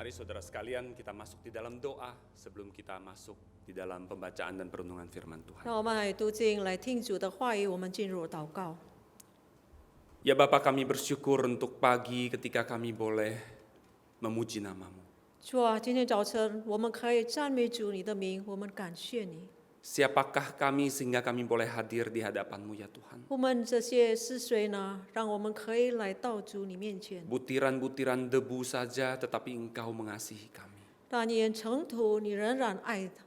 Mari saudara sekalian kita masuk di dalam doa sebelum kita masuk di dalam pembacaan dan perenungan firman Tuhan. 让我们来读经，来听主的话语。我们进入祷告。 Ya Bapa, kami bersyukur untuk pagi ketika kami boleh memuji nama-Mu. 主啊，今天早晨我们可以赞美主你的名，我们感谢你。 Siapakah kami sehingga kami boleh hadir di hadapan-Mu ya Tuhan? 我们这些是谁呢？让我们可以来到主你面前。 Butiran-butiran debu saja tetapi Engkau mengasihi kami. 但愿尘土，你仍然爱他。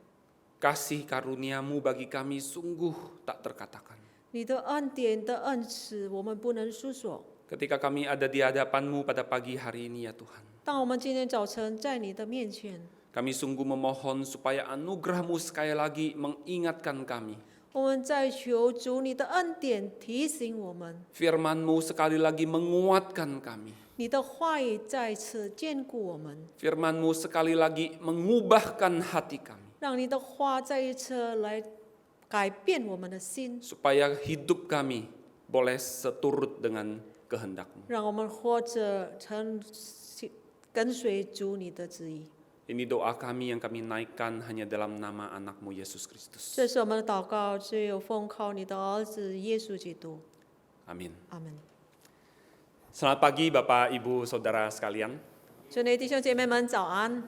Kasih karunia-Mu bagi kami sungguh tak terkatakan. 你的恩典的恩慈，我们不能诉说。 Ketika kami ada di hadapan-Mu pada pagi hari ini ya Tuhan. 当我们今天早晨在你的面前， Kami sungguh memohon supaya anugerah-Mu sekali lagi mengingatkan kami. 我们在求主你的恩典提醒我们， Firman-Mu sekali lagi menguatkan kami. 你的话语再次坚固我们， Firman-Mu sekali lagi mengubahkan hati kami. 让你的话再一次来改变我们的心， Supaya hidup kami boleh seturut dengan kehendak-Mu. 让我们活着跟随主你的旨意。 Ini doa kami yang kami naikkan hanya dalam nama anak-Mu Yesus Kristus. 这是我们的祷告，只有奉靠你的儿子耶稣基督。 Amin. 阿门。 Selamat pagi Bapak, Ibu, Saudara sekalian. 主内弟兄姐妹们早安。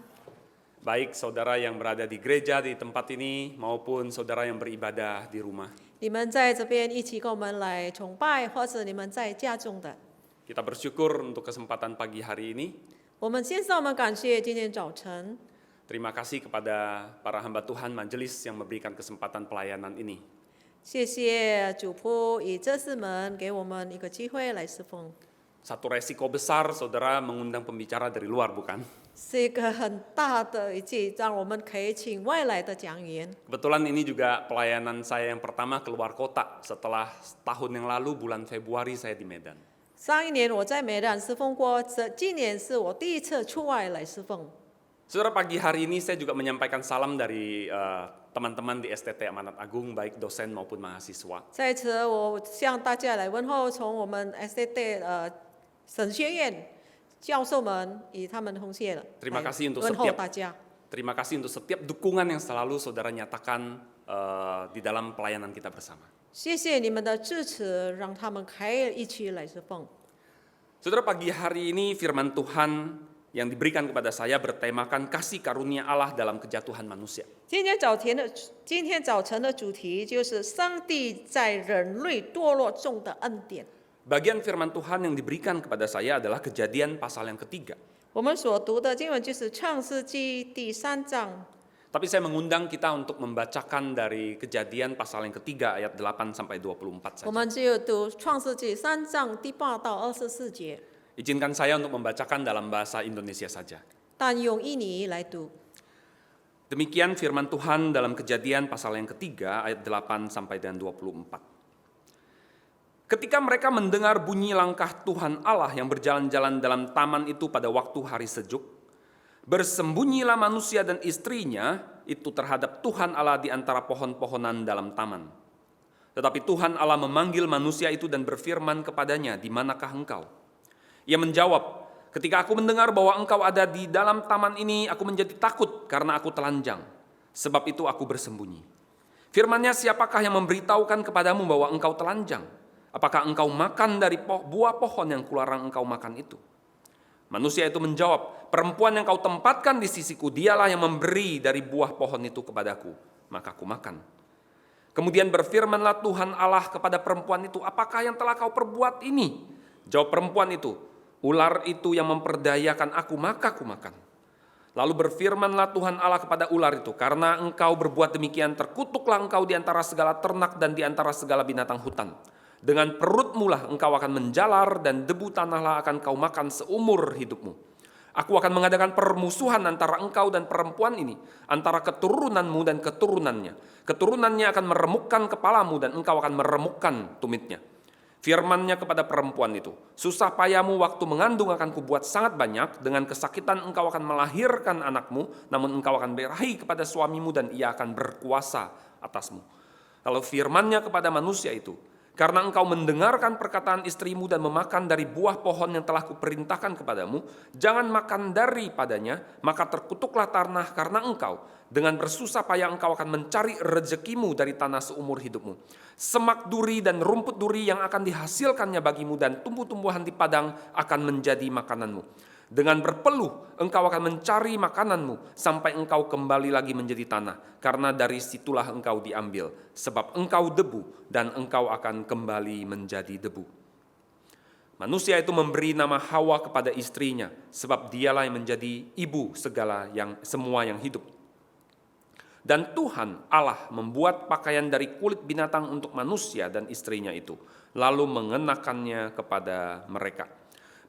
Baik saudara yang berada di gereja di tempat ini maupun saudara yang beribadah di rumah. 你们在这边一起跟我们来崇拜，或者你们在家中的， Kita bersyukur untuk kesempatan pagi hari ini. 我们先上我们感谢今天早晨。 Terima kasih kepada para hamba Tuhan majelis yang memberikan kesempatan pelayanan ini. 谢谢主仆以这士们给我们一个机会来侍奉， Satu resiko besar saudara mengundang pembicara dari luar, bukan? 是一个很大的一件，让我们可以请外来的讲员。 Kebetulan ini juga pelayanan saya yang pertama keluar kota setelah setahun yang lalu bulan Februari saya di Medan. 上一年我在美兰侍奉过，今年是我第一次出外来侍奉。 Saudara, pagi hari ini saya juga menyampaikan salam dari teman-teman di STT Amanat Agung, baik dosen maupun mahasiswa. 在此，我向大家来问候，从我们 STT 神学院教授们以他们同学了， Terima kasih untuk 问候 setiap 大家。 Terima kasih untuk setiap dukungan yang selalu saudara nyatakan di dalam pelayanan kita bersama. 谢谢你们的支持，让他们可以一起来侍奉。 Saudara, pagi hari ini firman Tuhan yang diberikan kepada saya bertemakan kasih karunia Allah dalam kejatuhan manusia. 今天早晨的主题就是上帝在人类堕落中的恩典。 Bagian firman Tuhan yang diberikan kepada saya adalah Kejadian pasal yang ketiga. 我们所读的经文就是创世纪第3章。 Tapi saya mengundang kita untuk membacakan dari Kejadian pasal yang ketiga ayat 8 sampai 24 saja. 我们只有读创世纪3章第8到24节， Izinkan saya untuk membacakan dalam bahasa Indonesia saja. 但用印尼来读。 Demikian firman Tuhan dalam Kejadian pasal yang ketiga ayat 8 sampai dengan 24. Ketika mereka mendengar bunyi langkah Tuhan Allah yang berjalan-jalan dalam taman itu pada waktu hari sejuk, bersembunyilah manusia dan istrinya itu terhadap Tuhan Allah di antara pohon-pohonan dalam taman. Tetapi Tuhan Allah memanggil manusia itu dan berfirman kepadanya, "Di manakah engkau?" Ia menjawab, "Ketika aku mendengar bahwa engkau ada di dalam taman ini, aku menjadi takut karena aku telanjang. Sebab itu aku bersembunyi." Firman-Nya, "Siapakah yang memberitahukan kepadamu bahwa engkau telanjang? Apakah engkau makan dari buah pohon yang kularang engkau makan itu?" Manusia itu menjawab, "Perempuan yang kau tempatkan di sisiku, dialah yang memberi dari buah pohon itu kepadaku, maka aku makan." Kemudian berfirmanlah Tuhan Allah kepada perempuan itu, "Apakah yang telah kau perbuat ini?" Jawab perempuan itu, "Ular itu yang memperdayakan aku, maka aku makan." Lalu berfirmanlah Tuhan Allah kepada ular itu, "Karena engkau berbuat demikian, terkutuklah engkau di antara segala ternak dan di antara segala binatang hutan. Dengan perutmu lah engkau akan menjalar dan debu tanahlah akan kau makan seumur hidupmu. Aku akan mengadakan permusuhan antara engkau dan perempuan ini, antara keturunanmu dan keturunannya. Keturunannya akan meremukkan kepalamu dan engkau akan meremukkan tumitnya." Firman-Nya kepada perempuan itu, "Susah payahmu waktu mengandung akan kubuat sangat banyak, dengan kesakitan engkau akan melahirkan anakmu, namun engkau akan berahi kepada suamimu dan ia akan berkuasa atasmu." Lalu firman-Nya kepada manusia itu, Karena engkau mendengarkan perkataan istrimu dan memakan dari buah pohon yang telah kuperintahkan kepadamu, jangan makan daripadanya, maka terkutuklah tanah karena engkau. Dengan bersusah payah engkau akan mencari rezekimu dari tanah seumur hidupmu. Semak duri dan rumput duri yang akan dihasilkannya bagimu dan tumbuh-tumbuhan di padang akan menjadi makananmu. Dengan berpeluh engkau akan mencari makananmu sampai engkau kembali lagi menjadi tanah, karena dari situlah engkau diambil, sebab engkau debu dan engkau akan kembali menjadi debu. Manusia itu memberi nama Hawa kepada istrinya, sebab dialah yang menjadi ibu semua yang hidup. Dan Tuhan Allah membuat pakaian dari kulit binatang untuk manusia dan istrinya itu, lalu mengenakannya kepada mereka.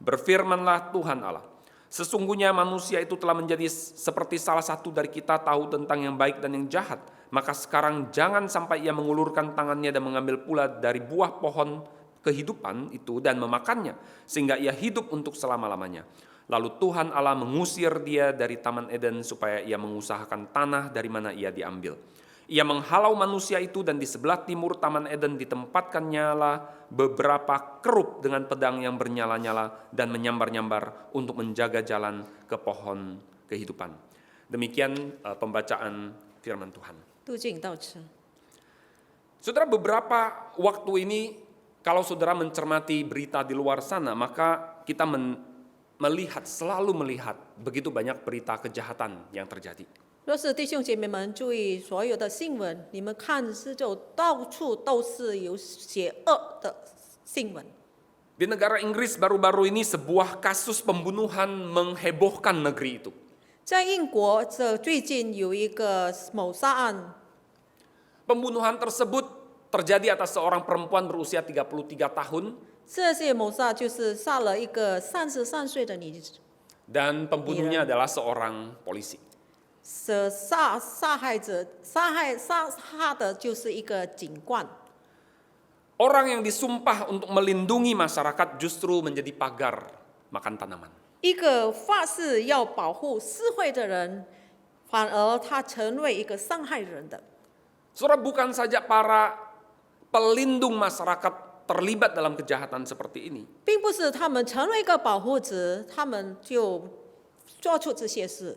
Berfirmanlah Tuhan Allah, sesungguhnya manusia itu telah menjadi seperti salah satu dari kita tahu tentang yang baik dan yang jahat. Maka sekarang jangan sampai ia mengulurkan tangannya dan mengambil pula dari buah pohon kehidupan itu dan memakannya, sehingga ia hidup untuk selama-lamanya. Lalu Tuhan Allah mengusir dia dari Taman Eden supaya ia mengusahakan tanah dari mana ia diambil. Ia menghalau manusia itu dan di sebelah timur Taman Eden ditempatkannya beberapa kerub dengan pedang yang bernyala-nyala dan menyambar-nyambar untuk menjaga jalan ke pohon kehidupan. Demikian pembacaan firman Tuhan. Saudara, beberapa waktu ini kalau saudara mencermati berita di luar sana, maka kita selalu melihat begitu banyak berita kejahatan yang terjadi. 若是弟兄姐妹们注意所有的新闻，你们看就到处都是有邪恶的新闻。 Di negara Inggris baru-baru ini sebuah kasus pembunuhan menghebohkan negeri itu. 在英国，这最近有一个谋杀案， Pembunuhan tersebut terjadi atas seorang perempuan berusia 33 tahun 这些谋杀就是杀了一个33岁的女子， dan pembunuhnya adalah seorang polisi. 杀的就是一个警官。 Orang yang disumpah untuk melindungi masyarakat justru menjadi pagar makan tanaman. 一个发誓要保护社会的人，反而他成为一个伤害人的。 Saudara, bukan saja para pelindung masyarakat terlibat dalam kejahatan seperti ini, 并不是他们成为一个保护者，他们就做出这些事。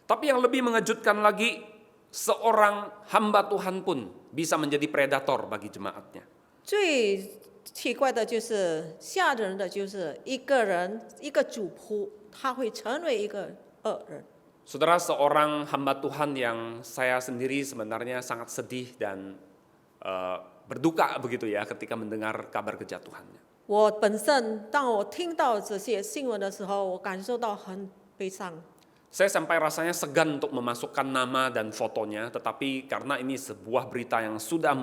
tapi yang lebih mengejutkan lagi, seorang hamba Tuhan pun bisa menjadi predator bagi jemaatnya. 最奇怪的就是吓人的，就是一个主仆，他会成为一个恶人。 Saudara, seorang hamba Tuhan yang saya sendiri sebenarnya sangat sedih dan berduka begitu ya ketika mendengar kabar kejatuhannya. 我本身当我听到这些新闻的时候，我感受到很悲伤。 Saya sampai rasanya segan untuk memasukkan nama dan fotonya, tetapi karena ini sebuah berita yang sudah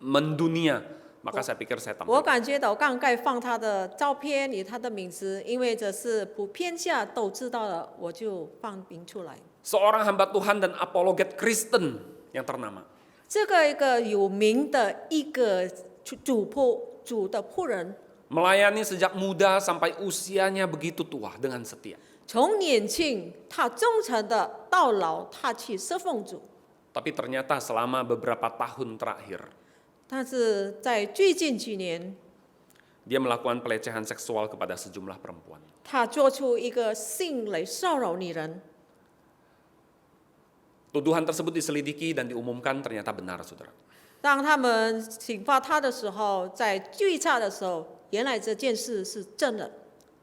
mendunia, maka saya pikir saya 我 tampilkan. 感觉到刚该放他的照片与他的名字，因为这是普遍下都知道了，我就放名出来。 Seorang hamba Tuhan dan apologet Kristen yang ternama. 这个一个有名的一个主的仆人， Melayani sejak muda sampai usianya begitu tua dengan setia. 从年轻他忠诚的到老，他去侍奉主。 Tapi ternyata selama beberapa tahun terakhir, 但是在最近几年， dia melakukan pelecehan seksual kepada sejumlah perempuan. 他做出一个性来骚扰女人。 Tuduhan tersebut diselidiki dan diumumkan ternyata benar, saudara. 当他们刑罚他的时候，在追查的时候，原来这件事是真的。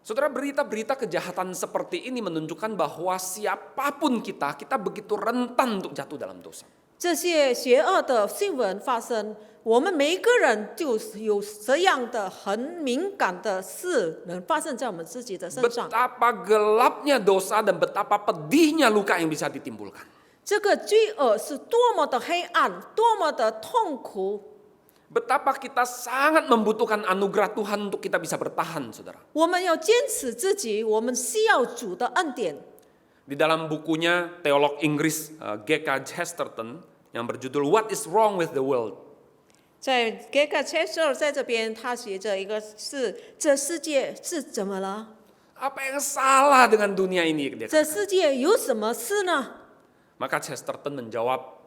Saudara, berita-berita kejahatan seperti ini menunjukkan bahwa siapapun kita begitu rentan untuk jatuh dalam dosa. 这些邪恶的新闻发生，我们每一个人就有这样的很敏感的事能发生在我们自己的身上。 Betapa gelapnya dosa dan betapa pedihnya luka yang bisa ditimbulkan. 这个罪恶是多么的黑暗，多么的痛苦。 Betapa kita sangat membutuhkan anugerah Tuhan untuk kita bisa bertahan, saudara. 我们要坚持自己，我们需要主的恩典。 Di dalam bukunya teolog Inggris G.K. Chesterton yang berjudul What is Wrong with the World? 在 G.K. Chesterton 在这边，他写着一个是这世界是怎么了？ Apa yang salah dengan dunia ini? Dia 这 katakan. 世界有什么事呢？ Maka Chesterton menjawab,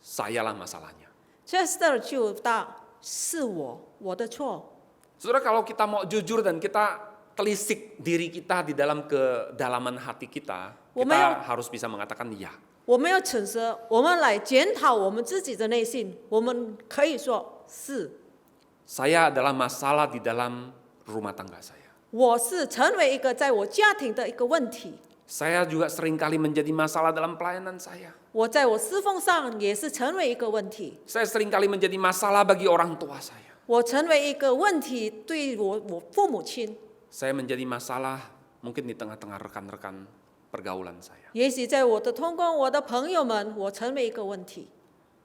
sayalah masalahnya. Chester 就答是我的错。 Saudara, kalau kita mau jujur dan kita telisik diri kita di dalam kedalaman hati kita, kita harus bisa mengatakan ya. 我们要诚实，我们来检讨我们自己的内心，我们可以说是， Saya adalah masalah di dalam rumah tangga saya. 我是成为一个在我家庭的一个问题， Saya juga seringkali menjadi masalah dalam pelayanan saya. 我在我侍奉上也是成为一个问题， Saya seringkali menjadi masalah bagi orang tua saya. 我成为一个问题对我父母亲， Saya menjadi masalah mungkin di tengah-tengah rekan-rekan pergaulan saya. 也许在我的同工、我的朋友们，我成为一个问题。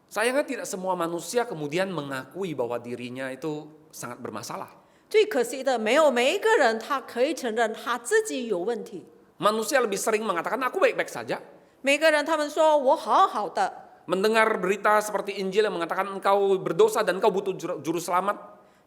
Sayangnya tidak semua manusia kemudian mengakui bahwa dirinya itu sangat bermasalah. 最可惜的，没有每一个人他可以承认他自己有问题。 Manusia lebih sering mengatakan aku baik-baik saja. 每个人他们说我好好的， Mendengar berita seperti Injil yang mengatakan engkau berdosa dan engkau butuh juru selamat,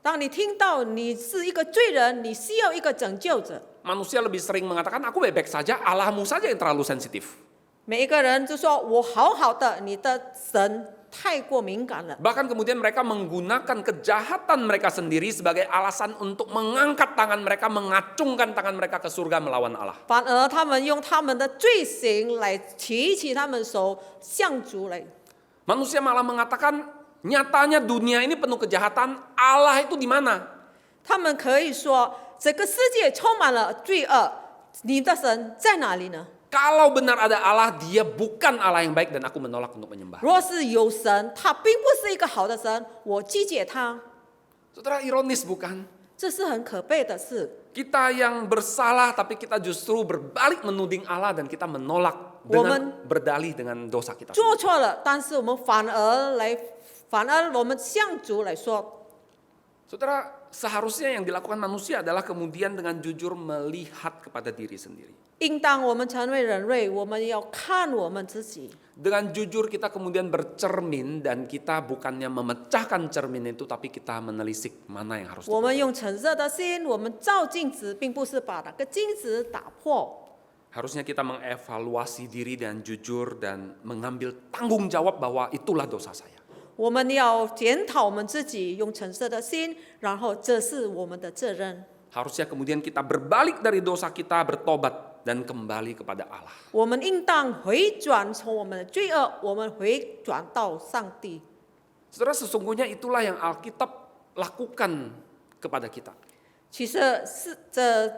当你听到你是一个罪人，你需要一个拯救者， manusia lebih sering mengatakan aku baik-baik saja, Allahmu saja yang terlalu sensitif. 每一个人就说我好好的，你的神太过敏感了。 Bahkan kemudian mereka menggunakan kejahatan mereka sendiri sebagai alasan untuk mengangkat tangan mereka, mengacungkan tangan mereka ke surga melawan Allah. 反而他们用他们的罪行来提起他们手向主来。 Manusia malah mengatakan nyatanya dunia ini penuh kejahatan, Allah itu di mana? 他们可以说这个世界充满了罪恶，你的神在哪里呢？ Kalau benar ada Allah, dia bukan Allah yang baik dan aku menolak untuk menyembah. 若是有神，他并不是一个好的神，我拒绝他， Saudara, ironis bukan? 这是很可悲的事。 Kita yang bersalah tapi kita justru berbalik menuding Allah dan kita menolak dengan berdalih dengan dosa kita. 做错了，但是我们反而我们向主来说， Saudara, seharusnya yang dilakukan manusia adalah kemudian dengan jujur melihat kepada diri sendiri. 应当我们成为人类，我们要看我们自己。 Dengan jujur kita kemudian bercermin dan kita bukannya memecahkan cermin itu tapi kita menelisik mana yang harus 我们 ditutup. 用诚实的心，我们照镜子，并不是把那个镜子打破。 Harusnya kita mengevaluasi diri dan jujur dan mengambil tanggung jawab bahwa itulah dosa saya. 我们要检讨我们自己，用诚实的心，然后这是我们的责任。 Harusnya kemudian kita berbalik dari dosa kita, bertobat dan kembali kepada Allah. 我们应当回转从我们的罪恶，我们回转到上帝。 Saudara, sesungguhnya itulah yang Alkitab lakukan kepada kita. 其实是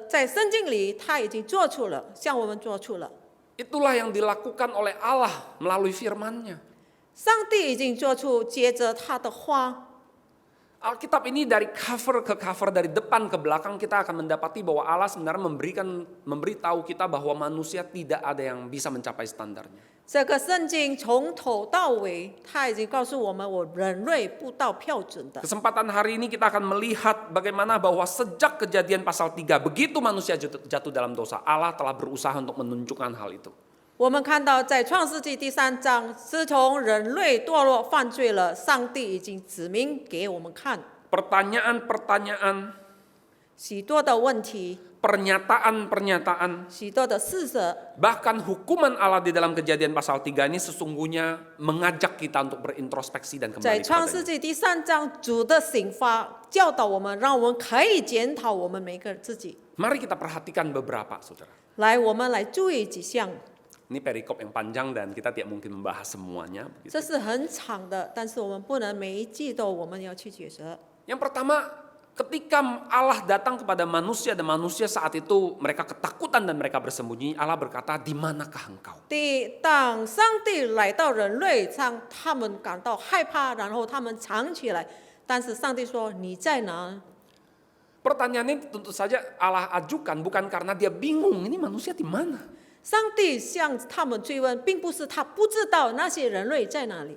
在圣经里，他已经做出了，向我们做出了。 Itulah yang dilakukan oleh Allah melalui firman-Nya. 上帝已经做出，接着他的话。 Alkitab ini dari cover ke cover, dari depan ke belakang kita akan mendapati bahwa Allah sebenarnya memberitahu kita bahwa manusia tidak ada yang bisa mencapai standarnya. 这个圣经从头到尾，他已经告诉我们，我人类不到标准的。 Kesempatan hari ini kita akan melihat bagaimana bahwa sejak Kejadian pasal 3, begitu manusia jatuh dalam dosa, Allah telah berusaha untuk menunjukkan hal itu. 我们看到，在创世纪第3章，自从人类堕落犯罪了，上帝已经指明给我们看 Pertanyaan-pertanyaan, 许多的问题， pernyataan-pernyataan, 许多的事实。 bahkan hukuman Allah di dalam Kejadian pasal 3 ini sesungguhnya mengajak kita untuk berintrospeksi dan 在 kembali 创世 kepadanya. 纪第3章，主的刑罚教导我们，让我们可以检讨我们每个自己。 Mari kita perhatikan beberapa, saudara. 来，我们来注意几项， Ini perikop yang panjang dan kita tidak mungkin membahas semuanya. Begitu. 这是很长的，但是我们不能每一季都我们要去解释。 Yang pertama, ketika Allah datang kepada manusia dan manusia saat itu mereka ketakutan dan mereka bersembunyi, Allah berkata, "Di manakah engkau?" 当上帝来到人类上，他们感到害怕，然后他们藏起来。但是上帝说：“你在哪？” Pertanyaan ini tentu saja Allah ajukan bukan karena dia bingung, ini manusia di mana? 上帝向他们追问，并不是他不知道那些人类在哪里，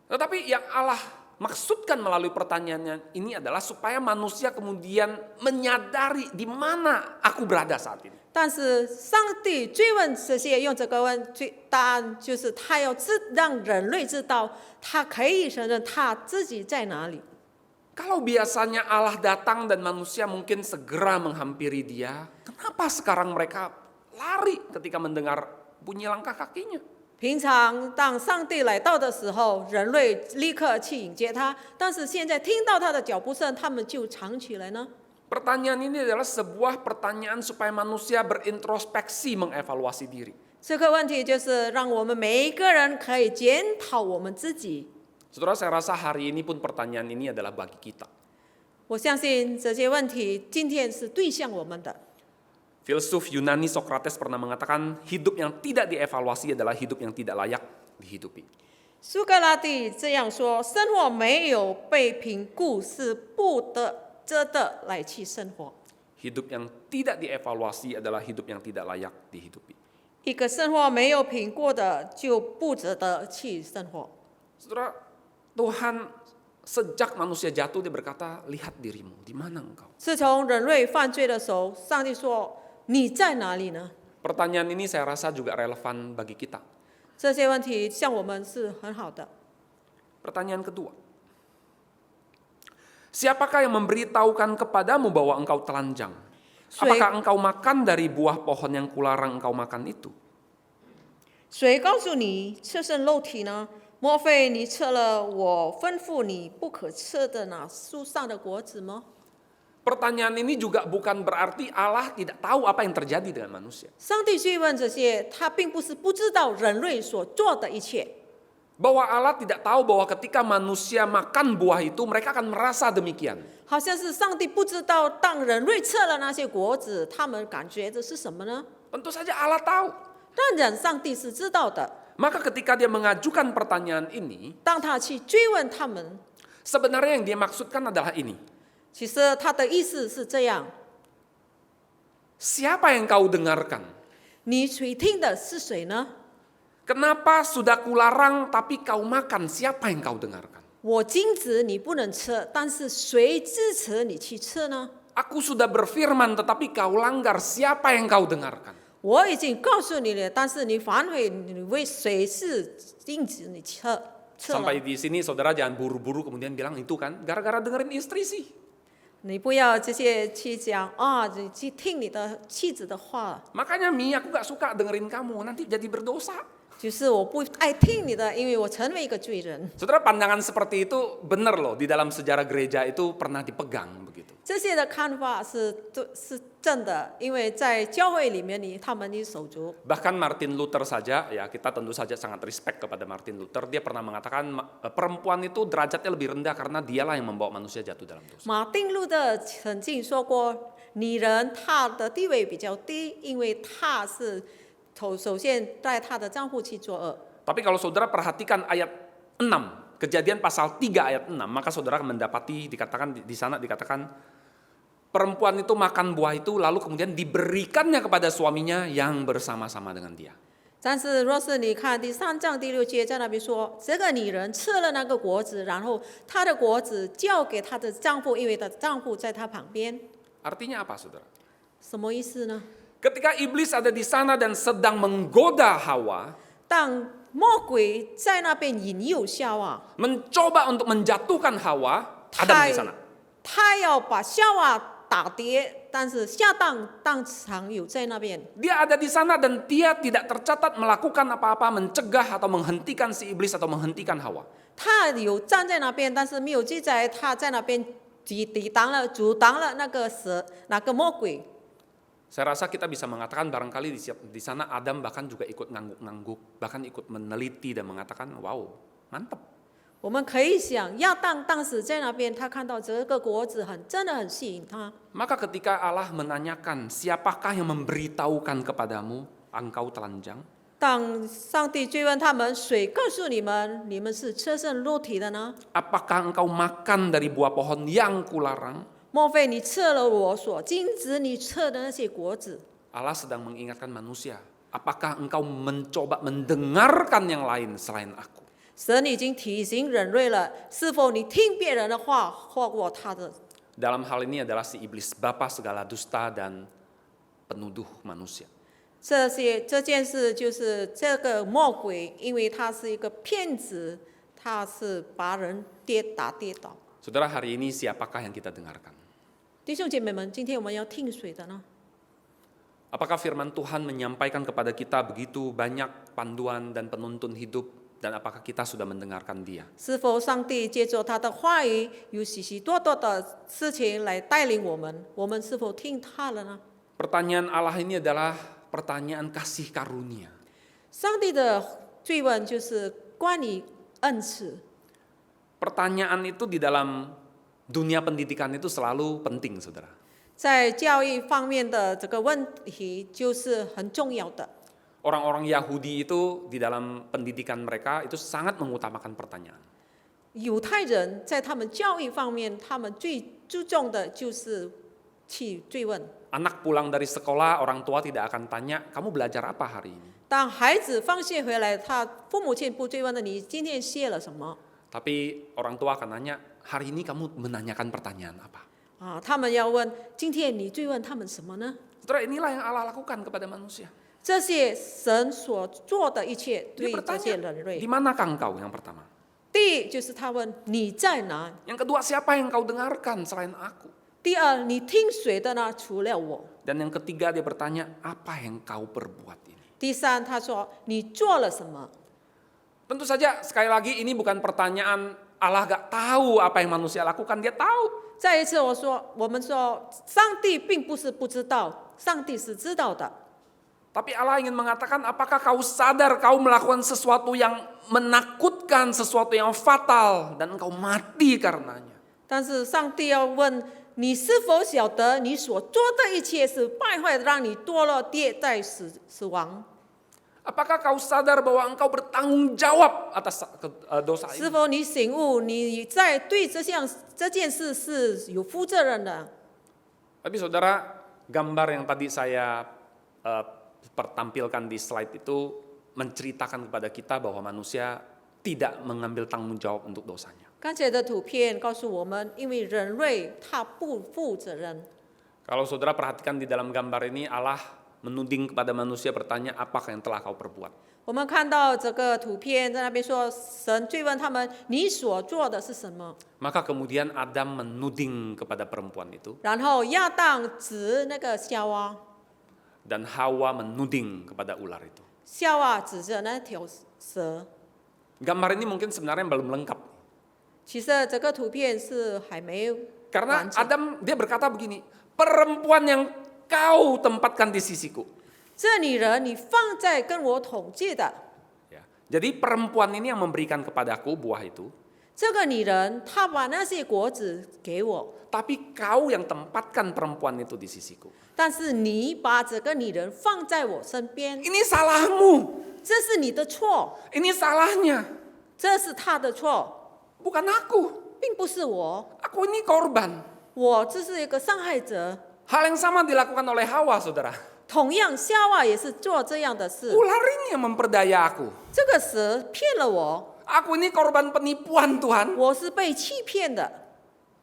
Tetapi yang Allah maksudkan melalui pertanyaannya ini adalah supaya manusia kemudian menyadari di mana aku berada saat ini. 但是上帝追问这些，用这个答案就是他要让人类知道，他可以承认他自己在哪里。 Kalau biasanya Allah datang dan manusia mungkin segera menghampiri dia, kenapa sekarang mereka lari ketika mendengar bunyi langkah kakinya? 平常当上帝来到的时候，人类立刻去迎接他，但是现在听到他的脚步声，他们就藏起来呢？ Pertanyaan ini adalah sebuah pertanyaan supaya manusia berintrospeksi mengevaluasi diri. 这个问题就是让我们每一个人可以检讨我们自己。 Saudara, saya rasa hari ini pun pertanyaan ini adalah bagi kita. 我相信这些问题今天是对向我们的。 Filsuf Yunani Socrates pernah mengatakan hidup yang tidak dievaluasi adalah hidup yang tidak layak dihidupi. 苏格拉底这样说：生活没有被评估是不得值得来去生活。 Hidup yang tidak dievaluasi adalah hidup yang tidak layak dihidupi. 一个生活没有评估的就不值得去生活。 Saudara, Tuhan sejak manusia jatuh dia berkata, lihat dirimu, di mana engkau? 自从人类犯罪的时候，上帝说：“你在哪里呢？” Pertanyaan ini saya rasa juga relevan bagi kita. 这些问题向我们是很好的。 Pertanyaan kedua. Siapakah yang memberitahukan kepadamu bahwa engkau telanjang? Apakah engkau makan dari buah pohon yang kularang engkau makan itu? 谁告诉你赤身肉体呢？莫非你吃了我吩咐你不可吃的那树上的果子吗？ Pertanyaan ini juga bukan berarti Allah tidak tahu apa yang terjadi dengan manusia. 上帝去问这些，他并不是不知道人类所做的一切。 Bahwa Allah tidak tahu bahwa ketika manusia makan buah itu mereka akan merasa demikian. 好像是上帝不知道，当人类吃了那些果子，他们感觉的是什么呢？ Tentu saja Allah tahu. 当然，上帝是知道的。 Maka ketika dia mengajukan pertanyaan ini, 当他去追问他们， sebenarnya yang dia maksudkan adalah ini. 其实他的意思是这样： Siapa yang kau dengarkan? 你垂听的是谁呢？ Kenapa sudah kularang tapi kau makan? Siapa yang kau dengarkan? 我禁止你不能吃，但是谁支持你去吃呢？ Aku sudah berfirman tetapi kau langgar. Siapa yang kau dengarkan? 我已经告诉你了，但是你反悔，你为谁是禁止你吃了？ Sampai di sini saudara jangan buru-buru kemudian bilang itu kan gara-gara dengerin istri sih. 你不要这些去讲啊，你去听你的妻子的话， Makanya Mi aku gak suka dengerin kamu nanti jadi berdosa. 就是我不爱听你的，因为我成为一个罪人。 Saudara, pandangan seperti itu benar loh, di dalam sejarah gereja itu pernah dipegang begitu. 这些的看法是正的，因为在教会里面他们守足。 Bahkan Martin Luther saja, ya kita tentu saja sangat respect kepada Martin Luther. Dia pernah mengatakan perempuan itu derajatnya lebih rendah karena dialah yang membawa manusia jatuh dalam dosa. 马丁路德曾经说过，女人她的地位比较低，因为她是首先带她的丈夫去作恶。 Tapi kalau saudara perhatikan ayat 6, Kejadian pasal 3 ayat 6, maka saudara akan mendapati dikatakan di sana dikatakan perempuan itu makan buah itu lalu kemudian diberikannya kepada suaminya yang bersama-sama dengan dia. 但是若是你看第3章第6节，在那边说，这个女人吃了那个果子，然后她的果子交给她的丈夫，因为她的丈夫在她旁边。 Artinya apa saudara? 什么意思呢？ Ketika iblis ada di sana dan sedang menggoda Hawa, 当魔鬼在那边引诱夏娃， mencoba untuk menjatuhkan Hawa, Adam di sana. 他要把夏娃打跌，但是下当场有在那边。 Dia ada di sana dan dia tidak tercatat melakukan apa-apa mencegah atau menghentikan si iblis atau menghentikan Hawa. 他有站在那边，但是没有记载他在那边阻挡了那个魔鬼。 Saya rasa kita bisa mengatakan barangkali di sana Adam bahkan juga ikut ngangguk-ngangguk, bahkan ikut meneliti dan mengatakan, wow, mantap. 我们可以想，亚当当时在那边，他看到这个果子真的很吸引他。 Maka ketika Allah menanyakan, siapakah yang memberitahukan kepadamu, engkau telanjang? 当上帝追问他们，谁告诉你们，你们是赤身肉体的呢？ Apakah engkau makan dari buah pohon yang kularang? 莫非你吃了我所禁止你吃的那些果子？ Allah sedang mengingatkan manusia, apakah engkau mencoba mendengarkan yang lain selain aku? 神已经提醒人类了，是否你听别人的话，或过他的？ Dalam hal ini adalah si iblis, bapa segala dusta dan penuduh manusia. 这件事就是这个魔鬼，因为他是一个骗子，他是把人跌倒。 Saudara, hari ini siapakah yang kita dengarkan? 弟兄姐妹们，今天我们要听谁的呢？ Apakah firman Tuhan menyampaikan kepada kita begitu banyak panduan dan penuntun hidup, dan apakah kita sudah mendengarkan Dia? 是否上帝借着他的话语有许许多多的事情来带领我们？我们是否听他了呢？ Pertanyaan Allah ini adalah pertanyaan kasih karunia. 上帝的追问就是关于恩赐。 Pertanyaan itu di dalam dunia pendidikan itu selalu penting, saudara. 在教育方面的这个问题就是很重要的。 Orang-orang Yahudi itu di dalam pendidikan mereka itu sangat mengutamakan pertanyaan. 犹太人在他们教育方面，他们最注重的就是去追问。 Anak pulang dari sekolah, orang tua tidak akan tanya, kamu belajar apa hari ini? 当孩子放学回来，他父母亲不追问的你今天学了什么 Tapi orang tua akan nanya, hari ini kamu menanyakan pertanyaan apa? 啊？他们要问今天你追问他们什么呢？ Saudara, inilah yang Allah lakukan kepada manusia. 这些神所做的一切 Dia 对这些 bertanya, 人类 di。manakah engkau yang pertama? 第一就是他问你在哪？ Yang kedua, siapa yang kau dengarkan selain aku? 第二你听谁的呢？除了我。 Dan yang ketiga dia bertanya, apa yang kau perbuat ini? 第三他说你做了什么？ Tentu saja sekali lagi ini bukan pertanyaan Allah gak tahu apa yang manusia lakukan, dia tahu. 再一次我们说上帝并不是不知道，上帝是知道的。 Tapi Allah ingin mengatakan, apakah kau sadar kau melakukan sesuatu yang menakutkan, sesuatu yang fatal, dan engkau mati karenanya. 但是上帝要问你是否晓得你所做的一切是败坏的，让你堕落跌在死亡？ Apakah kau sadar bahwa engkau bertanggung jawab atas dosa 是 ini? 否你醒悟你在对这件事是有负责任的？ Tapi saudara, gambar yang tadi saya pertampilkan di slide itu menceritakan kepada kita bahwa manusia tidak mengambil tanggung jawab untuk dosanya. 刚才的图片告诉我们，因为人类他不负责任。 Kalau saudara perhatikan di dalam gambar ini, Allah menuding kepada manusia bertanya, apakah yang telah kau perbuat? 我们看到这个图片在那边说，神追问他们：“你所做的是什么？” Maka kemudian Adam menuding kepada perempuan itu, 然后亚当指那个夏娃， dan Hawa menuding kepada ular itu. 夏娃指着那条蛇。 Gambar ini mungkin sebenarnya belum lengkap. 其实这个图片是还没有 Karena 完整。 Adam dia berkata begini, perempuan yang kau tempatkan di sisiku. 这女人你放在跟我统计的， Ya. Jadi perempuan ini yang memberikan kepadaku buah itu, 这个女人她把那些果子给我， tapi kau yang tempatkan perempuan itu di sisiku. 但是你把这个女人放在我身边， Ini salahmu, 这是你的错， ini salahnya, 这是她的错， bukan aku. 并不是我， Aku ini korban. 我这是一个伤害者。 Hal yang sama dilakukan oleh Hawa, saudara. 同样，夏娃也是做这样的事。 Ular ini yang memperdaya aku. 这个蛇骗了我， Aku ini korban penipuan Tuhan. 我是被欺骗的。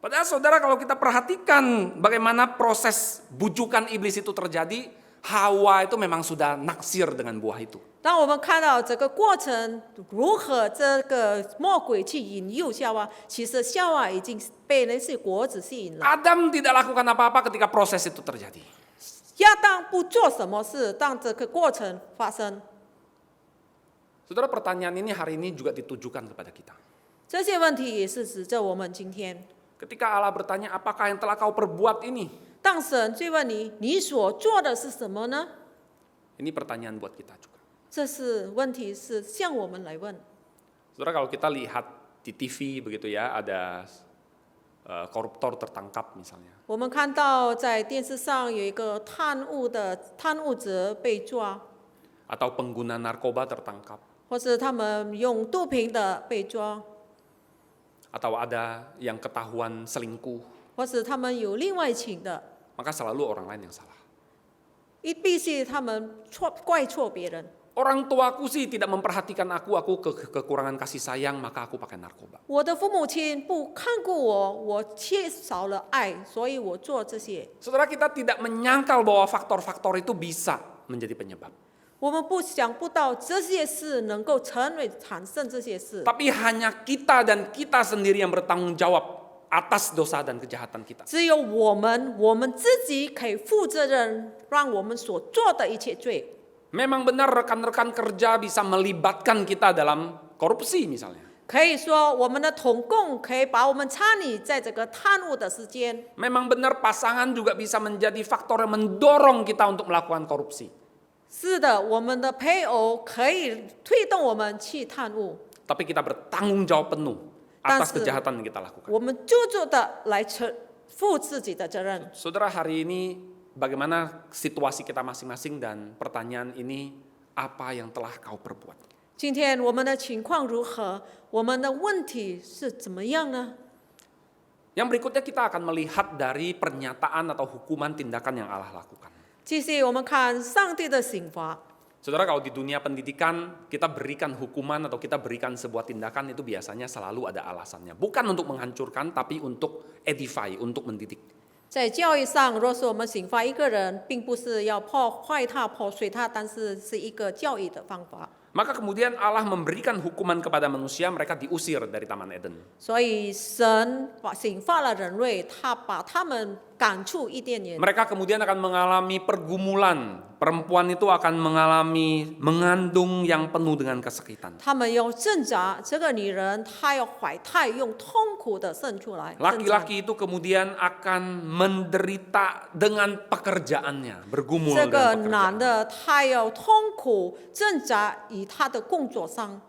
Padahal saudara, kalau kita perhatikan bagaimana proses bujukan iblis itu terjadi, Hawa itu memang sudah naksir dengan buah itu. 当我们看到这个过程如何这个魔鬼去引诱夏娃，其实夏娃已经被那些果子吸引了。 Adam tidak lakukan apa-apa ketika proses itu terjadi. 亚当不做什么事，当这个过程发生， Saudara, pertanyaan ini hari ini juga ditujukan kepada kita. 这些问题也是指着我们今天。 Ketika Allah bertanya, apakah yang telah kau perbuat ini? 当神追问你，你所做的是什么呢？ Ini pertanyaan buat kita juga. 这是问题，是向我们来问。 Saudara, kalau kita lihat di TV begitu ya, ada koruptor tertangkap misalnya. 我们看到在电视上有一个贪污者被抓， Atau pengguna narkoba tertangkap. 或是他们用毒品的被抓， Atau ada yang ketahuan selingkuh. 或是他们有另外情的， Maka selalu orang lain yang salah. 必须他们怪错别人。 Orang tuaku sih tidak memperhatikan aku kekurangan kasih sayang, maka aku pakai narkoba. 我的父母亲不看顾我，我缺少了爱，所以我做这些。 Saudara, kita tidak menyangkal bahwa faktor-faktor itu bisa menjadi penyebab. 我们想不到这些事能够产生这些事， Tapi hanya kita dan kita sendiri yang bertanggung jawab atas dosa dan kejahatan kita. 只有我们自己可以负责任，让我们所做的一切罪。 Memang benar rekan-rekan kerja bisa melibatkan kita dalam korupsi misalnya. 可以说，我们的同工可以把我们参与在这个贪污的时间。 Memang benar pasangan juga bisa menjadi faktor yang mendorong kita untuk melakukan korupsi. 是的，我们的配偶可以推动我们去贪污， Tapi kita bertanggung jawab penuh atas kejahatan yang kita lakukan. 我们就的来负自己的责任。 Saudara, hari ini bagaimana situasi kita masing-masing dan pertanyaan ini, apa yang telah kau perbuat? 今天我们的情况如何？我们的问题是怎么样呢？ Yang berikutnya kita akan melihat dari pernyataan atau hukuman tindakan yang Allah lakukan. 继续我们看上帝的刑罚。 Saudara, kalau di dunia pendidikan kita berikan hukuman atau kita berikan sebuah tindakan itu biasanya selalu ada alasannya. Bukan untuk menghancurkan, tapi untuk edify, untuk mendidik. 在教育上，若是我们刑罚一个人，并不是要破坏他、破碎他，但是是一个教育的方法。 Maka kemudian Allah memberikan hukuman kepada manusia, mereka diusir dari Taman Eden. 所以神刑罚了人类，他把他们赶出伊甸园。 Mereka kemudian akan mengalami pergumulan. Perempuan itu akan mengalami mengandung yang penuh dengan kesakitan. 他们要挣扎，这个女人她要怀胎，用痛苦的生出来。挣扎 Laki-laki itu kemudian akan menderita dengan pekerjaannya, bergumul 这个 dengan 男 pekerjaan. 的他要痛苦挣扎于他的工作上。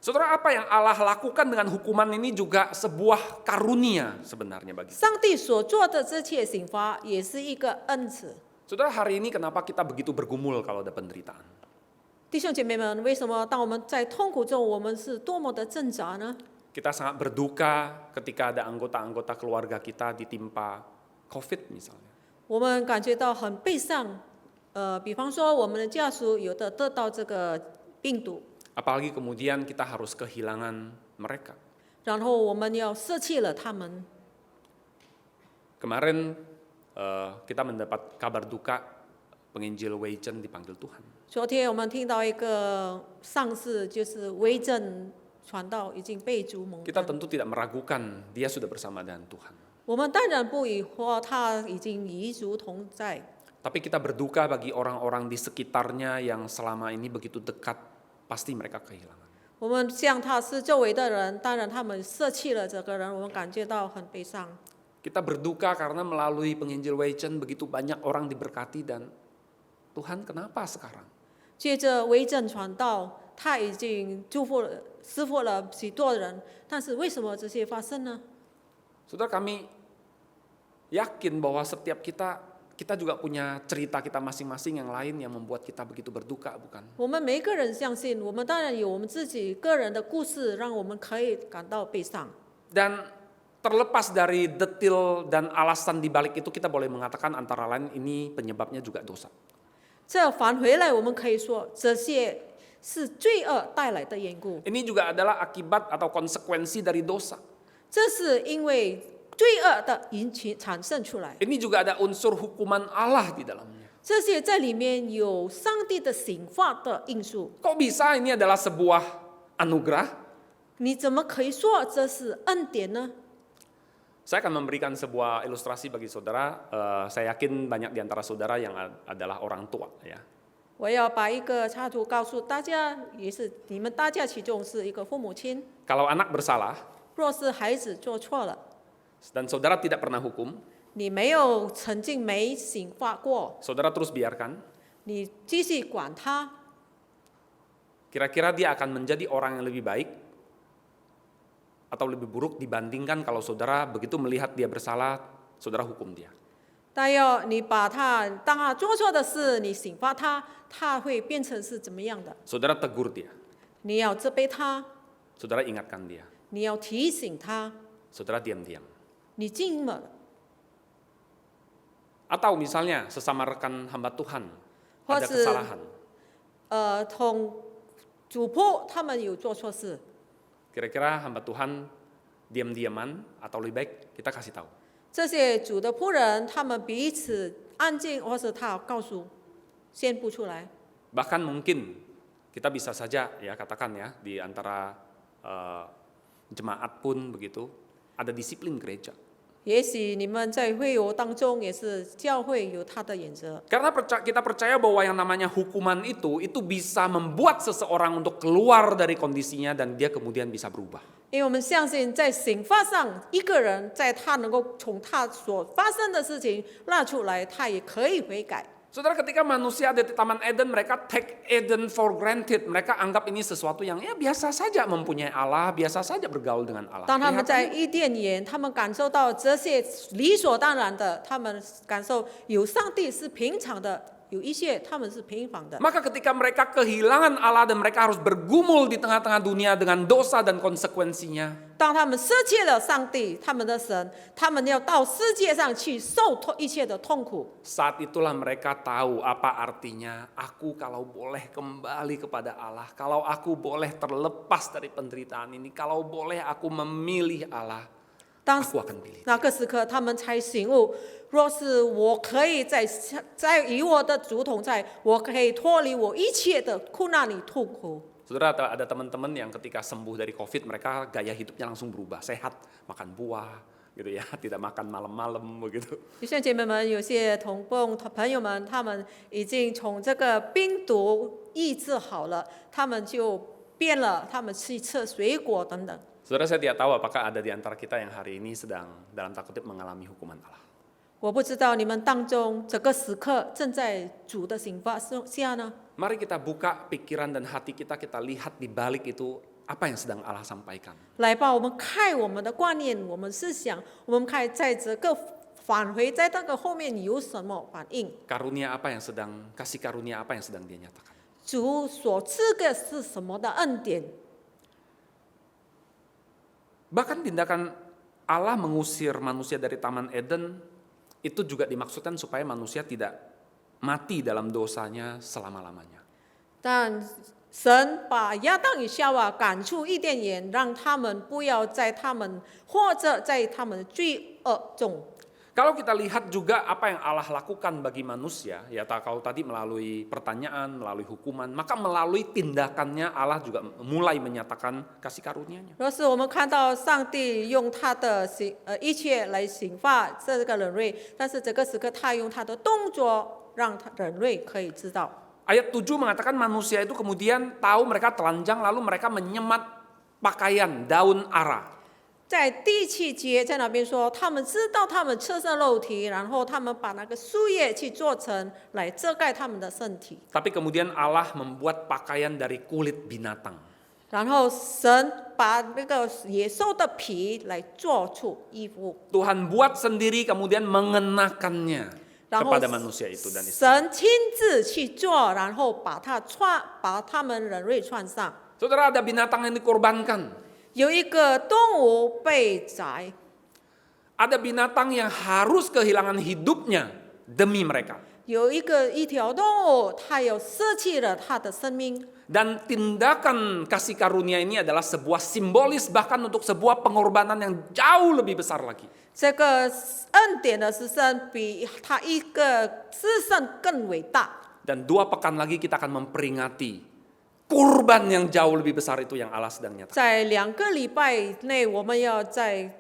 Saudara, apa yang Allah lakukan dengan hukuman ini juga sebuah karunia sebenarnya bagi kita. 上帝所做的这切刑罚也是一个恩赐。 Saudara, hari ini kenapa kita begitu bergumul kalau ada penderitaan? 弟兄姐妹们，为什么当我们在痛苦中，我们是多么的挣扎呢？ Kita sangat berduka ketika ada anggota-anggota keluarga kita ditimpa COVID misalnya. 我们感觉到很悲伤。比方说我们的家属有的得到这个病毒， Apalagi kemudian kita harus kehilangan mereka. 然后我们要舍弃了他们。 Kemarin kita mendapat kabar duka penginjil Wei Chen dipanggil Tuhan. 昨天我们听到一个上司，就是威震传道已经被主蒙 Kita 恩。 tentu tidak meragukan dia sudah bersama dengan Tuhan. 我们当然不疑惑他已经与主同在， Tapi kita berduka bagi orang-orang di sekitarnya yang selama ini begitu dekat, pasti mereka kehilangan. 我们向他是周围的人，当然他们舍弃了这个人，我们感觉到很悲伤。 Kita berduka karena melalui penginjil Wei Chen begitu banyak orang diberkati dan Tuhan kenapa sekarang? 接着威震传道，他已经祝福了、赐福了许多人，但是为什么这些发生呢？ Saudara, kami yakin bahwa setiap kita juga punya cerita kita masing-masing yang lain yang membuat kita begitu berduka, bukan? 我们每个人相信，我们当然有我们自己个人的故事，让我们可以感到悲伤。 Dan terlepas dari detil dan alasan di balik itu, kita boleh mengatakan antara lain ini penyebabnya juga dosa. 这返回来，我们可以说这些是罪恶带来的缘故， Ini juga adalah akibat atau konsekuensi dari dosa. 这是因为罪恶的引起产生出来。 Ini juga ada unsur hukuman Allah di dalamnya. 这些在里面有上帝的刑罚的因素， Kok bisa ini adalah sebuah anugerah? 你怎么可以说这是恩典呢？ Saya akan memberikan sebuah ilustrasi bagi saudara. Saya yakin banyak di antara saudara yang adalah orang tua, ya. 我要把一个插图告诉大家，也是你们大家其中是一个父母亲。 Kalau anak bersalah 若是孩子做错了， dan saudara tidak pernah hukum, 你没有曾经没刑罚过， saudara terus biarkan, 你继续管他， kira-kira dia akan menjadi orang yang lebih baik atau lebih buruk dibandingkan kalau saudara begitu melihat dia bersalah, saudara hukum dia. 但要你把他，当他做错的事，你刑罚他，他会变成是怎么样的？ Saudara tegur dia, 你要责备他， saudara ingatkan dia, 你要提醒他， saudara diam-diam. 你静默了。 Atau misalnya sesama rekan hamba Tuhan ada 或是 kesalahan, 同主仆他们有做错事， kira-kira hamba Tuhan diam-diaman atau lebih baik kita kasih tahu. 这些主的仆人他们彼此安静，或是他告诉宣布出来。 Bahkan mungkin kita bisa saja ya katakan ya di antara jemaat pun begitu, ada disiplin gereja. 也许你们在会友当中也是教会有它的原则， Karena kita percaya bahwa yang namanya hukuman itu bisa membuat seseorang untuk keluar dari kondisinya dan dia kemudian bisa berubah. 因为我们相信在刑罚上，一个人在他能够从他所发生的事情拉出来，他也可以悔改。 Saudara, ketika manusia ada di Taman Eden, mereka take Eden for granted. Mereka anggap ini sesuatu yang ya biasa saja mempunyai Allah, biasa saja bergaul dengan Allah. 当他们在 Kelihatannya 伊甸园，他们感受到这些理所当然的，他们感受有上帝是平常的，有一些他们是平凡的。 Maka ketika mereka kehilangan Allah dan mereka harus bergumul di tengah-tengah dunia dengan dosa dan konsekuensinya, 当他们失去了上帝，他们的神，他们要到世界上去受一切的痛苦。 saat itulah mereka tahu apa artinya aku kalau boleh kembali kepada Allah, kalau aku boleh terlepas dari penderitaan ini, kalau boleh aku memilih Allah, 当 aku akan pilih. 那个时刻，他们才醒悟：若是我可以在与我的主同在，我可以脱离我一切的苦难里痛苦。 Saudara, ada teman-teman yang ketika sembuh dari COVID, mereka gaya hidupnya langsung berubah, sehat, makan buah, gitu ya, tidak makan malam-malam begitu. 弟兄姐妹们，有些朋友们，他们已经从这个病毒医治好了，他们就变了，他们去吃水果等等。 Saudara, saya tidak tahu apakah ada di antara kita yang hari ini sedang dalam tanda kutip mengalami hukuman Allah. 我不知道你们当中这个时刻正在主的刑罚下呢？ Mari kita buka pikiran dan hati kita, kita lihat di balik itu apa yang sedang Allah sampaikan. 来吧，我们看我们的观念，我们思想，我们看在这个返回在那个后面有什么反应？ Karunia apa yang sedang, kasih karunia apa yang sedang dia nyatakan. 主所赐的是什么的恩典？ Bahkan tindakan Allah mengusir manusia dari Taman Eden itu juga dimaksudkan supaya manusia tidak mati dalam dosanya selama-lamanya. 但神把亚当与夏娃赶出伊甸园，让他们不要在他们或者在他们的罪恶中。 Kalau kita lihat juga apa yang Allah lakukan bagi manusia, ya kalau tadi melalui pertanyaan, melalui hukuman, maka melalui tindakannya Allah juga mulai menyatakan kasih karunia-Nya. 若是我们看到上帝用他的一切来刑罚这个人类，但是这个时刻他用他的动作让人类可以知道。 Ayat 7 mengatakan manusia itu kemudian tahu mereka telanjang lalu mereka menyemat pakaian daun ara. 在第7节在那边说，他们知道他们赤身肉体，然后他们把那个树叶去做成来遮盖他们的身体。 Tapi kemudian Allah membuat pakaian dari kulit binatang. 然后神把那个野兽的皮来做出衣服， Tuhan buat sendiri kemudian mengenakannya 然后 kepada manusia itu dan istri. 神亲自去做，然后把他们人类穿上。 Saudara, ada binatang yang dikorbankan. 有一个动物被宰， Ada binatang yang harus kehilangan hidupnya demi mereka. 有一条动物，它有失去了它的生命。 Dan tindakan kasih karunia ini adalah sebuah simbolis bahkan untuk sebuah pengorbanan yang jauh lebih besar lagi. 这个恩典的施生比他一个施生更伟大。 Dan 2 pekan lagi kita akan memperingati kurban yang jauh lebih besar itu yang Allah sedang nyatakan. 在2个礼拜内，我们要再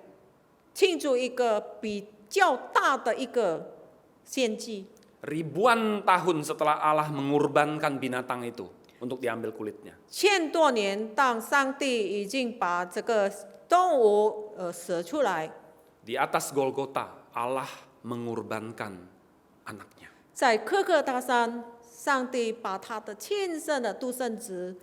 庆祝一个比较大的一个献祭。 Ribuan tahun setelah Allah mengorbankan binatang itu untuk diambil kulitnya. 1000多年，当上帝已经把这个动物舍出来， Di atas Golgota Allah mengorbankan anaknya. 在科克大山，上帝把他的亲生的独生子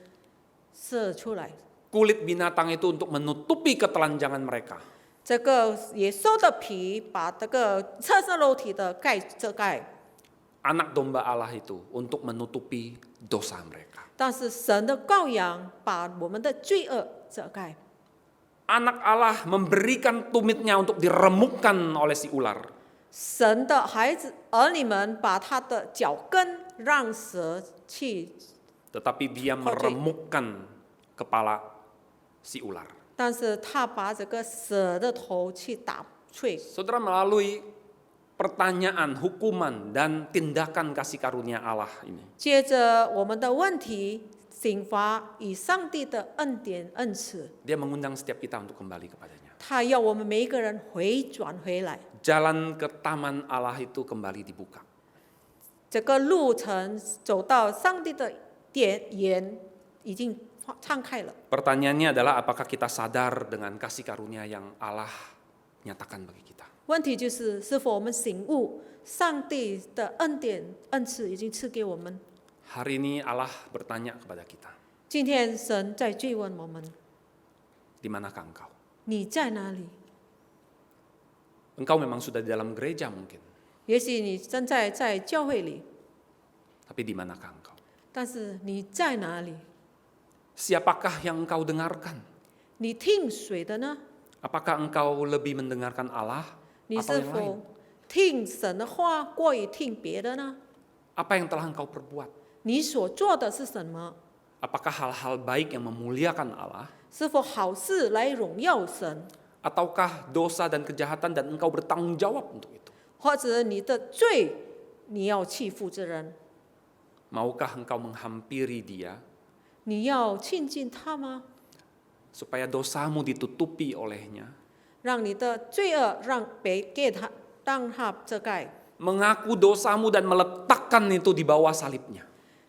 舍出来。 Kulit binatang itu untuk menutupi ketelanjangan mereka. 这个野兽的皮把这个赤身肉体的遮盖， Anak domba Allah itu untuk menutupi dosa mereka. 但是神的羔羊把我们的罪恶遮盖。 Anak Allah memberikan tumitnya untuk diremukkan oleh si ular. 神的孩子儿女们把他的脚跟让蛇去， Tetapi dia meremukkan kepala si ular. 但是他把这个蛇的头去打碎。 Saudara, melalui pertanyaan, hukuman, dan tindakan kasih karunia Allah ini, 接着我们的问题，刑罚与上帝的恩典恩慈， dia mengundang setiap kita untuk kembali kepadanya. 他要我们每一个人回转回来， Jalan ke taman Allah itu kembali dibuka. 这个路程走到上帝的眼已经敞开了。 Pertanyaannya adalah apakah kita sadar dengan kasih karunia yang Allah nyatakan bagi kita. 问题就是是否我们醒悟上帝的恩典恩赐已经赐给我们。 Hari ini Allah bertanya kepada kita, 今天神在追问我们， di manakah engkau? 你在哪里？ Engkau memang sudah di dalam gereja mungkin, 也许你正在教会里， tapi di manakah engkau? 但是你在哪里？ Siapakah yang engkau dengarkan? 你听谁的呢？ Apakah engkau lebih mendengarkan Allah 你 atau 是 yang lain? 否听神的话过于听别的呢？ Apa yang telah engkau perbuat? 你所做的是什么？ Apakah hal-hal baik yang memuliakan Allah? 是否好事来荣耀神， Ataukah dosa dan kejahatan dan engkau bertanggung jawab untuk itu? 或者你的罪你要去负责任？ Maukah engkau menghampiri dia 你要亲近他吗？ supaya dosamu ditutupi olehnya? 让你的罪恶让他遮盖。 Mengaku dosamu dan meletakkan itu di bawah salibnya.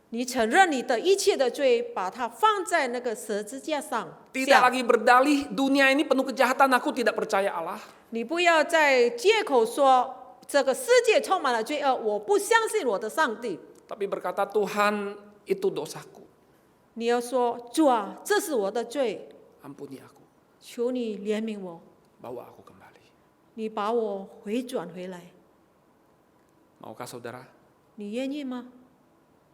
你承认你的一切的罪，把它放在那个十字架上。 Tidak lagi berdalih, dunia ini penuh kejahatan, aku tidak percaya Allah. 你不要再借口说这个世界充满了罪恶，我不相信我的上帝。 Tapi berkata, Tuhan, itu dosaku. 你要说主啊，这是我的罪， Ampuni aku, 求你怜悯我， bawa aku kembali. 你把我回转回来， Maukah saudara? 你愿意吗？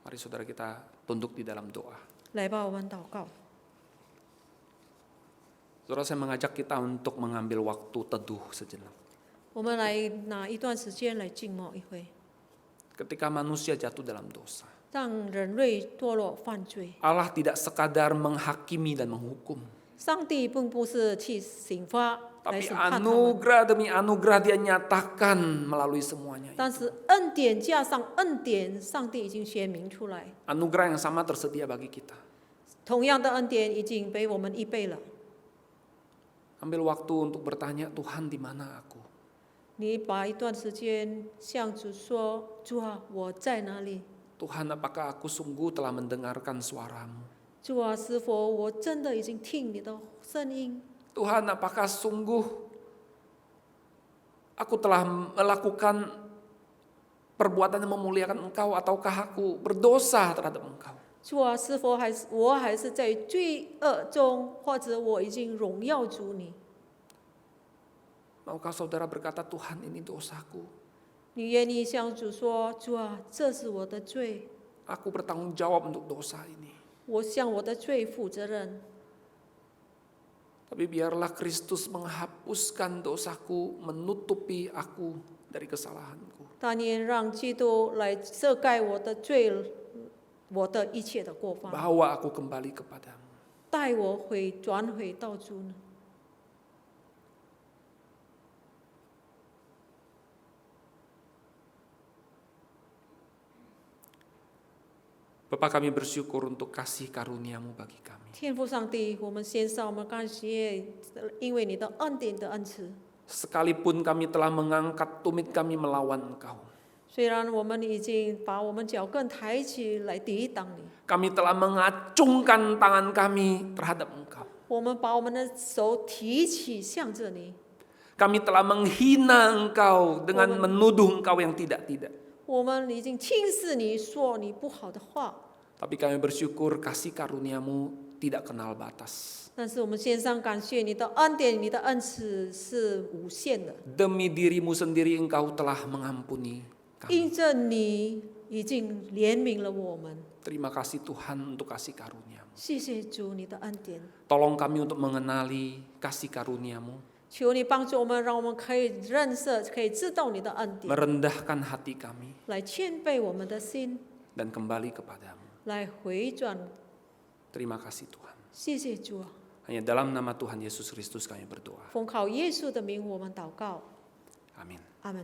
Mari saudara kita tunduk di dalam doa. 来吧，我们祷告。 Saudara, saya mengajak kita untuk mengambil waktu teduh sejenak. 我们来拿一段时间来静默一会， Ketika manusia jatuh dalam dosa, 让人类堕落犯罪。 Allah tidak sekadar menghakimi dan menghukum, 上帝并不是去刑罚来 tapi 审判他们， anugerah demi anugerah Dia nyatakan melalui semuanya. 但是恩典加上恩典，上帝已经显明出来。 Anugerah yang sama tersedia bagi kita. 同样的恩典已经被我们预备了。 Ambil waktu untuk bertanya, Tuhan di mana aku? 你把一段时间向主说：“主啊，我在哪里？ Tuhan, apakah aku sungguh telah mendengarkan suara-Mu? 主啊，是否我真的已经听你的声音？ Tuhan, apakah sungguh aku telah melakukan perbuatan yang memuliakan Engkau, ataukah aku berdosa terhadap Engkau? 主啊，是否我还是在罪恶中，或者我已经荣耀主你？ Maukah saudara berkata, Tuhan ini dosaku, 你愿意向主说：主啊，这是我的罪， aku bertanggung jawab untuk dosa ini. 我向我的罪负责任。 Tapi biarlah Kristus menghapuskan dosaku, menutupi aku dari kesalahanku. 但愿让基督来遮盖我的罪，我的一切的过犯， Bawa aku kembali kepadamu. 带我转回到主呢。 Bapa, kami bersyukur untuk kasih karunia-Mu bagi kami. 天父上帝，我们献上我们感谢，因为你的恩典的恩赐。 Sekalipun kami telah mengangkat tumit kami melawan Engkau, 虽然我们已经把我们脚跟抬起来抵挡你， kami telah mengacungkan tangan kami terhadap Engkau, 我们把我们的手提起向着你， kami telah menghina Engkau dengan menuduh Engkau yang tidak-tidak. 我们已经轻视你，说你不好的话。 Tapi kami bersyukur kasih karunia-Mu tidak kenal batas. 但是我们献上感谢，你的恩典、你的恩赐是无限的。 Demi diri-Mu sendiri Engkau telah mengampuni kami. 因着你已经怜悯了我们， Terima kasih Tuhan untuk kasih karunia-Mu. 谢谢主你的恩典。 Tolong kami untuk mengenali kasih karunia-Mu, 求你帮助我们，让我们可以认识、可以知道你的恩典， merendahkan hati kami, 来谦卑我们的心， dan kembali kepadamu. 来回转。 Terima kasih Tuhan. 谢谢主啊！ Hanya dalam nama Tuhan Yesus Kristus kami berdoa. 奉靠耶稣的名，我们祷告， Amin. 阿门。